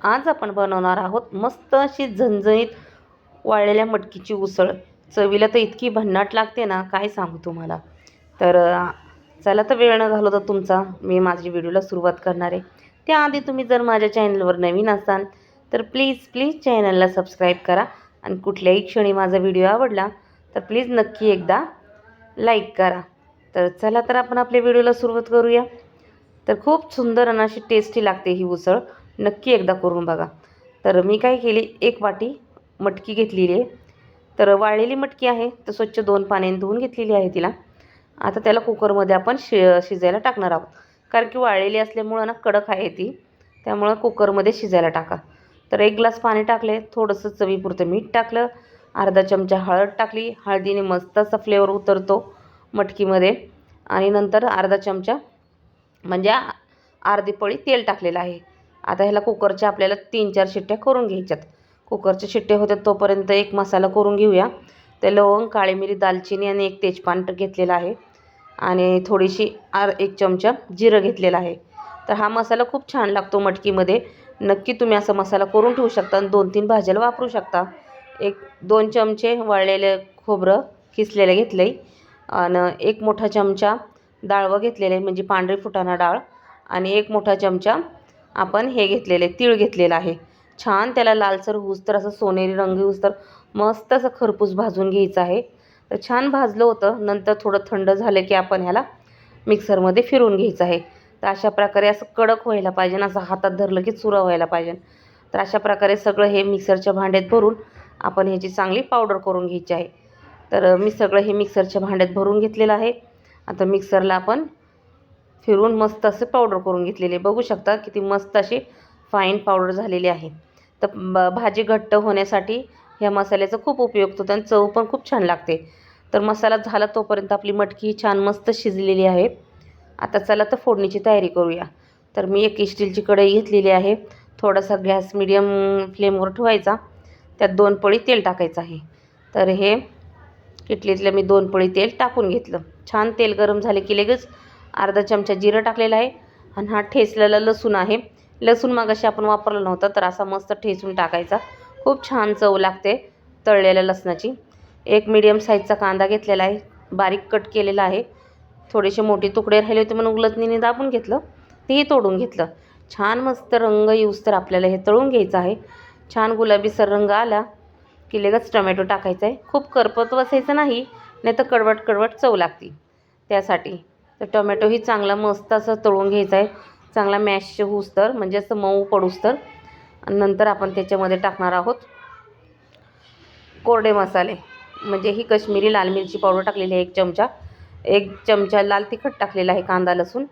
आज आपण बनवणार आहोत मस्त अशी झणझणीत वाळलेल्या मटकीची उसळ। चवीला तर इतकी भन्नाट लागते ना, काय सांगू तुम्हाला। तर चला तर वेळ न घालवता तुमचा मी माझ्या व्हिडिओला सुरुवात करणार आहे। त्याआधी तुम्ही जर माझ्या चॅनलवर नवीन असाल तर प्लीज चॅनलला सबस्क्राईब करा आणि कुठल्याही क्षणी माझा व्हिडिओ आवडला तर प्लीज नक्की एकदा लाईक करा। तर चला तर आपण आपल्या व्हिडिओला सुरुवात करूया। तर खूप सुंदर आणि अशी टेस्टी लागते ही उसळ, नक्की एकदा करून बघा। तर मी काय केली, एक वाटी मटकी घेतलेली आहे। तर वाळलेली मटकी आहे, तर स्वच्छ 2 पाण्याने धुवून घेतलेली आहे तिला। आता त्याला कुकरमध्ये आपण शिजायला टाकणार आहोत, कारण की वाळलेली असल्यामुळं ना कडक आहे ती, त्यामुळं कुकरमध्ये शिजायला टाका। तर 1 ग्लास पाणी टाकले, थोडंसं चवीपुरतं मीठ टाकलं, अर्धा चमचा हळद टाकली। हळदीने मस्त असा फ्लेवर उतरतो मटकीमध्ये। आणि नंतर अर्धा चमचा म्हणजे अर्धी पळी तेल टाकलेलं आहे। आता ह्याला कुकरच्या आपल्याला 3-4 शिट्ट्या करून घ्यायच्यात। कुकरच्या शिट्ट्या होत्यात तोपर्यंत एक मसाला करून घेऊया। ते लवंग, काळी मिरी, दालचिनी आणि 1 तेजपान घेतलेला आहे आणि थोडीशी 1 चमचा जिरं घेतलेलं आहे। तर हा मसाला खूप छान लागतो मटकीमध्ये, नक्की तुम्ही असा मसाला करून ठेवू शकता आणि 2-3 भाज्याला वापरू शकता। 1-2 चमचे वाळलेले खोबरं किसलेलं घेतलं आहे आणि 1 मोठा चमचा डाळवं घेतलेलं आहे, म्हणजे पांढरी फुटाणा डाळ, आणि 1 मोठा चमचा आपण हे घेतलेले तीळ घेतलेलं आहे। छान त्याला लालसर होऊस्तर, असं सोनेरी रंग होऊस्तर मस्त असं खरपूस भाजून घ्यायचं आहे। तर छान भाजलं होतं, नंतर थोडं थंड झालं की आपण ह्याला मिक्सरमध्ये फिरवून घ्यायचं आहे। तर अशा प्रकारे असं कडक व्हायला पाहिजे, असं हातात धरलं की चुरा व्हायला पाहिजे। तर अशा प्रकारे सगळं हे मिक्सरच्या भांड्यात भरून आपण ह्याची चांगली पावडर करून घ्यायची आहे। तर मी सगळं हे मिक्सरच्या भांड्यात भरून घेतलेलं आहे। आता मिक्सरला आपण फिरवून मस्त असं पावडर करून घेतलेली आहे। बघू शकता किती मस्त अशी फाईन पावडर झालेली आहे। तर भाजी घट्ट होण्यासाठी ह्या मसाल्याचा खूप उपयोग होतो आणि चव पण खूप छान लागते। तर मसाला झाला तोपर्यंत आपली मटकी छान मस्त शिजलेली आहे। आता चला तर फोडणीची तयारी करूया। तर मी एक स्टीलची कढई घेतलेली आहे, थोडासा गॅस मीडियम फ्लेमवर ठेवायचा, त्यात 2 पळी तेल टाकायचं आहे। तर हे किटलीतलं मी 2 पळी तेल टाकून घेतलं। छान तेल गरम झाले की लगेच अर्धा चमचा जिरं टाकलेलं आहे आणि हा ठेचलेला लसूण आहे। लसूण मगाशी आपण वापरला नव्हता, तर असा मस्त ठेचून टाकायचा, खूप छान चव लागते तळलेल्या लसणाची। 1 मीडियम साईजचा कांदा घेतलेला आहे, बारीक कट केलेला आहे। थोडेसे मोठे तुकडे राहिले होते म्हणून उलटणीने दाबून घेतलं, तेही तोडून घेतलं। छान मस्त रंग येऊस्तर आपल्याला हे तळून घ्यायचं आहे। छान गुलाबीसर रंग आला की लगेच टोमॅटो टाकायचा आहे। खूप करपत बसायचं नाही, नाही तर कडवट चव लागते त्यासाठी। तर टोमॅटोही चांगला मस्त असं तळून घ्यायचा आहे, चांगला मॅश होऊस्तर, म्हणजे असं मऊ पडूस्तर। आणि नंतर आपण त्याच्यामध्ये टाकणार आहोत कोरडे मसाले, म्हणजे ही काश्मीरी लाल मिरची पावडर टाकलेली आहे 1 चमचा, 1 चमचा लाल तिखट टाकलेला आहे, कांदा लसूण,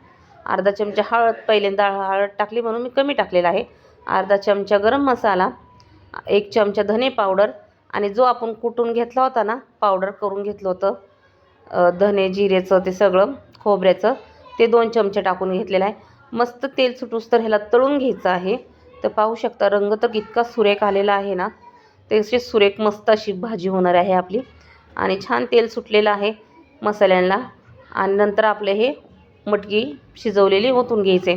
अर्धा चमचा हळद, पहिल्यांदा हळद टाकली म्हणून मी कमी टाकलेला आहे, अर्धा चमचा गरम मसाला, 1 चमचा धने पावडर, आणि जो आपण कुटून घेतला होता ना, पावडर करून घेतलं होतं धने जिरेचं ते सगळं खोबऱ्याचं, ते 2 चमचे टाकून घेतलेलं आहे। मस्त तेल सुटूस्तर ह्याला तळून घ्यायचं आहे। तर पाहू शकता रंग तर इतका सुरेख आलेला आहे ना, तशी सुरेख मस्त अशी भाजी होणार आहे आपली। आणि छान तेल सुटलेलं आहे मसाल्यांना, आणि नंतर आपले हे मटकी शिजवलेली ओतून घ्यायचे।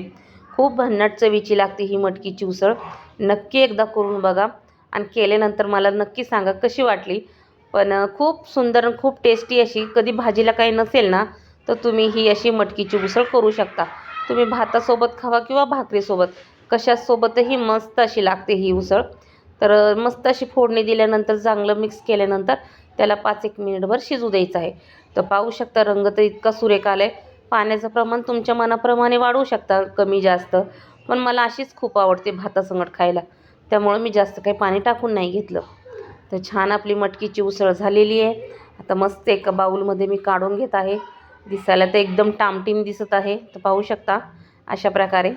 खूप भन्नाट चवीची लागते ही मटकीची उसळ, नक्की एकदा करून बघा आणि केल्यानंतर मला नक्की सांगा कशी वाटली। पण खूप सुंदर आणि खूप टेस्टी अशी, कधी भाजीला काही नसेल ना तर तुम्ही ही अशी मटकीची उसळ करू शकता। तुम्ही भातासोबत खावा किंवा भाकरीसोबत, कशासोबतही मस्त अशी लागते ही उसळ। तर मस्त अशी फोडणी दिल्यानंतर चांगलं मिक्स केल्यानंतर त्याला 5-1 मिनिटभर शिजू द्यायचं आहे। तर पाहू शकता रंग तर इतका सुरेख आला आहे। पाण्याचं प्रमाण तुमच्या मनाप्रमाणे वाढवू शकता, कमी जास्त, पण मला अशीच खूप आवडते भातासंगट खायला, त्यामुळे मी जास्त काही पाणी टाकून नाही घेतलं। तर छान आपली मटकीची उसळ झालेली आहे। आता मस्त एका बाऊलमध्ये मी काढून घेत आहे। दिसायला तर एकदम टामटीम दिसत आहे, तर पाहू शकता अशा प्रकारे।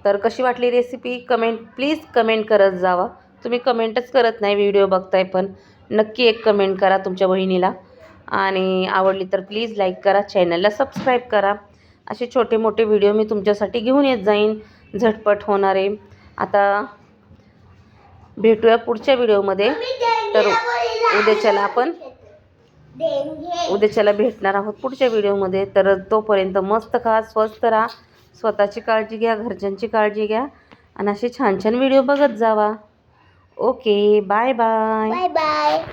तर कशी वाटली रेसिपी प्लीज कमेंट करत जावा। तुम्ही कमेंटच करत नाही, व्हिडिओ बघताय पण नक्की एक कमेंट करा तुमच्या बहिणीला, आणि आवडली तर प्लीज लाईक करा, चॅनलला सबस्क्राईब करा। असे छोटे मोठे व्हिडिओ मी तुमच्यासाठी घेऊन येत जाईन, झटपट होणारे। आता भेटूया पुढच्या व्हिडिओमध्ये। तर उद्याच्याला भेटणार आहोत पुढच्या व्हिडिओमध्ये। तर तोपर्यंत मस्त खा, स्वस्त राहा, स्वतःची काळजी घ्या, घरच्यांची काळजी घ्या, आणि असे छान छान व्हिडिओ बघत जावा. Okay, bye bye. Bye bye.